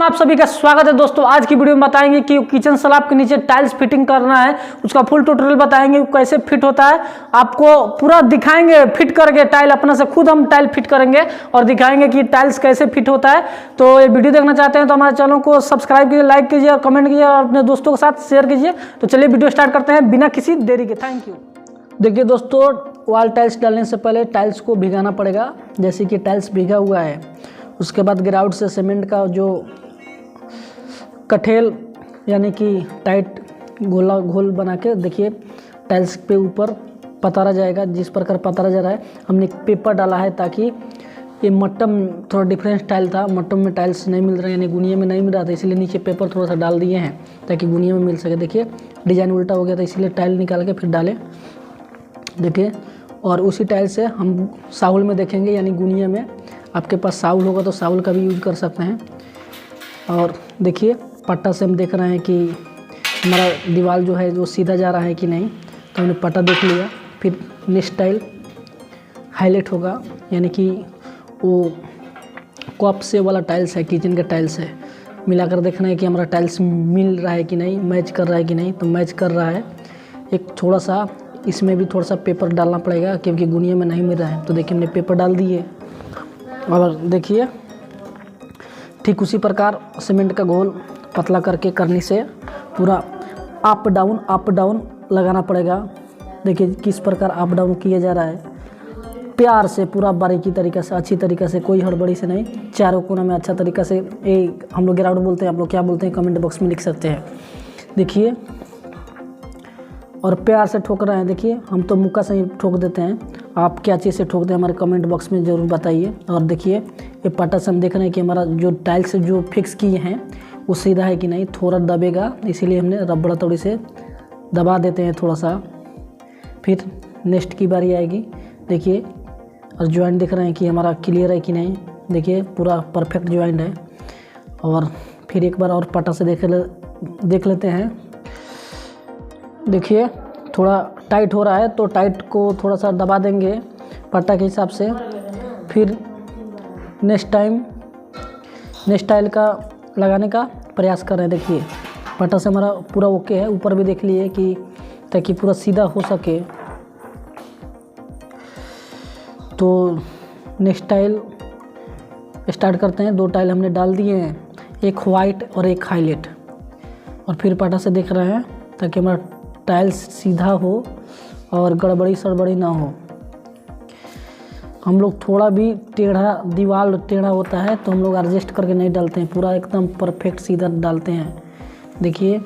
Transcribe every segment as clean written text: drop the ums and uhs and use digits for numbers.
आप सभी का स्वागत है दोस्तों। आज की वीडियो में बताएंगे कि किचन स्लैब के नीचे टाइल्स फिटिंग करना है, उसका फुल ट्यूटोरियल बताएंगे कैसे फिट होता है। आपको पूरा दिखाएंगे फिट करके टाइल, अपना से खुद हम टाइल फिट करेंगे और दिखाएंगे कि टाइल्स कैसे फिट होता है। तो ये वीडियो देखना चाहते हैं तो हमारे चैनल को सब्सक्राइब कीजिए, लाइक कीजिए और कमेंट कीजिए और अपने दोस्तों के साथ शेयर कीजिए। तो चलिए वीडियो स्टार्ट करते हैं बिना किसी देरी के। Thank you. देखिए दोस्तों, वॉल टाइल्स डालने से पहले टाइल्स को भिगाना पड़ेगा। जैसे कि टाइल्स भीगा हुआ है, उसके बाद ग्राउंड से सीमेंट का जो कठेल यानी कि टाइट घोल बना के देखिए टाइल्स पे ऊपर पतारा जाएगा। जिस प्रकार पतारा जा रहा है, हमने पेपर डाला है ताकि ये मट्टम थोड़ा डिफरेंट टाइल था, मट्टम में टाइल्स नहीं मिल रहा है यानी गुनिया में नहीं मिल रहा था, इसलिए नीचे पेपर थोड़ा सा डाल दिए हैं ताकि गुनिया में मिल सके। देखिए डिज़ाइन उल्टा हो गया था, इसलिए टाइल निकाल के फिर डालें। देखिए, और उसी टाइल से हम साउल में देखेंगे यानी गुनिया में। आपके पास साउल होगा तो साउल का भी यूज कर सकते हैं। और देखिए पट्टा से हम देख रहे हैं कि हमारा दीवार जो है वो सीधा जा रहा है कि नहीं, तो हमने पट्टा देख लिया। फिर नेक्स्ट टाइल हाईलाइट होगा यानी कि वो कप से वाला टाइल्स है, किचन का टाइल्स है, मिलाकर देखना है कि हमारा टाइल्स मिल रहा है कि नहीं, मैच कर रहा है कि नहीं। तो मैच कर रहा है। एक थोड़ा सा इसमें भी थोड़ा सा पेपर डालना पड़ेगा क्योंकि गुनिया में नहीं मिल रहा है। तो देखिए हमने पेपर डाल दिए और देखिए ठीक उसी प्रकार सीमेंट का घोल पतला करके करने से पूरा अप डाउन लगाना पड़ेगा। देखिए किस प्रकार अप डाउन किया जा रहा है, प्यार से पूरा बारीकी तरीक़े से, अच्छी तरीक़े से, कोई हड़बड़ी से नहीं, चारों कोना में अच्छा तरीक़ा से। एक हम लोग ग्राउंड बोलते हैं, आप लोग क्या बोलते हैं कमेंट बॉक्स में लिख सकते हैं। देखिए, और प्यार से ठोक रहे हैं। देखिए हम तो मुक्का से ही ठोक देते हैं, आप क्या चीज़ से ठोकते हैं हमारे कमेंट बॉक्स में ज़रूर बताइए। और देखिए ये पट्टा से हम देख रहे हैं कि हमारा जो टाइल्स जो फिक्स किए हैं वो सीधा है कि नहीं, थोड़ा दबेगा, इसीलिए हमने रबड़ हथौड़ी से दबा देते हैं थोड़ा सा। फिर नेक्स्ट की बारी आएगी। देखिए और ज्वाइंट देख रहे हैं कि हमारा क्लियर है कि नहीं। देखिए पूरा परफेक्ट ज्वाइंट है। और फिर एक बार और पट्टा से देख लेते हैं। देखिए थोड़ा टाइट हो रहा है तो टाइट को थोड़ा सा दबा देंगे पट्टा के हिसाब से। फिर नेक्स्ट टाइल का लगाने का प्रयास कर रहे हैं। देखिए पट्टा से हमारा पूरा ओके है, ऊपर भी देख लिए कि ताकि पूरा सीधा हो सके। तो नेक्स्ट टाइल स्टार्ट करते हैं। 2 टाइल हमने डाल दिए हैं, एक वाइट और एक हाईलाइट। और फिर पट्टा से देख रहे हैं ताकि हमारा टाइल्स सीधा हो और गड़बड़ी सड़बड़ी ना हो। हम लोग थोड़ा भी टेढ़ा, दीवार टेढ़ा होता है तो हम लोग एडजस्ट करके नहीं डालते हैं, पूरा एकदम परफेक्ट सीधा डालते हैं। देखिए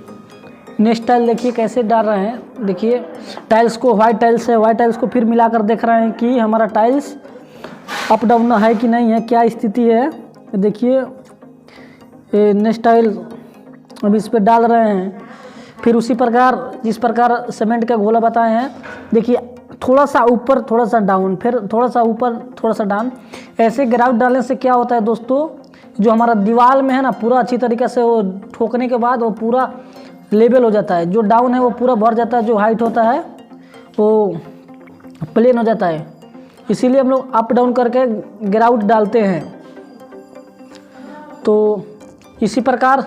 नेक्स्ट टाइल देखिए कैसे डाल रहे हैं। देखिए टाइल्स को, वाइट टाइल्स है, वाइट टाइल्स को फिर मिलाकर देख रहे हैं कि हमारा टाइल्स अप डाउन है कि नहीं है, क्या स्थिति है। देखिए नेक्स्ट टाइल अब इस पर डाल रहे हैं। फिर उसी प्रकार जिस प्रकार सीमेंट का घोला बताए हैं, देखिए थोड़ा सा ऊपर थोड़ा सा डाउन, फिर थोड़ा सा ऊपर थोड़ा सा डाउन। ऐसे ग्राउंड डालने से क्या होता है दोस्तों, जो हमारा दीवार में है ना, पूरा अच्छी तरीके से वो ठोकने के बाद वो पूरा लेवल हो जाता है। जो डाउन है वो पूरा भर जाता है, जो हाइट होता है वो प्लेन हो जाता है। इसीलिए हम लोग अप डाउन करके ग्राउंड डालते हैं। तो इसी प्रकार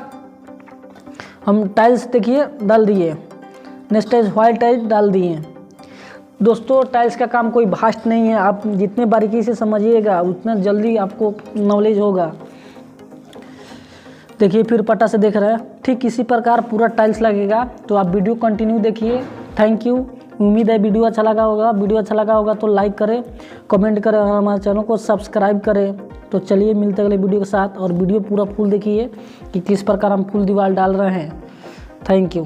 हम टाइल्स देखिए डाल दिए। नेक्स्ट टाइल्स वाइट टाइल्स डाल दिए। दोस्तों टाइल्स का काम कोई भास्ट नहीं है, आप जितने बारीकी से समझिएगा उतना जल्दी आपको नॉलेज होगा। देखिए फिर पट्टा से देख रहे हैं, ठीक इसी प्रकार पूरा टाइल्स लगेगा। तो आप वीडियो कंटिन्यू देखिए। Thank you. उम्मीद है वीडियो अच्छा लगा होगा। वीडियो अच्छा लगा होगा तो लाइक करें, कमेंट करें और हमारे चैनल को सब्सक्राइब करें। तो चलिए मिलते हैं अगले वीडियो के साथ। और वीडियो पूरा फुल देखिए कि किस प्रकार हम फुल दीवार डाल रहे हैं। Thank you.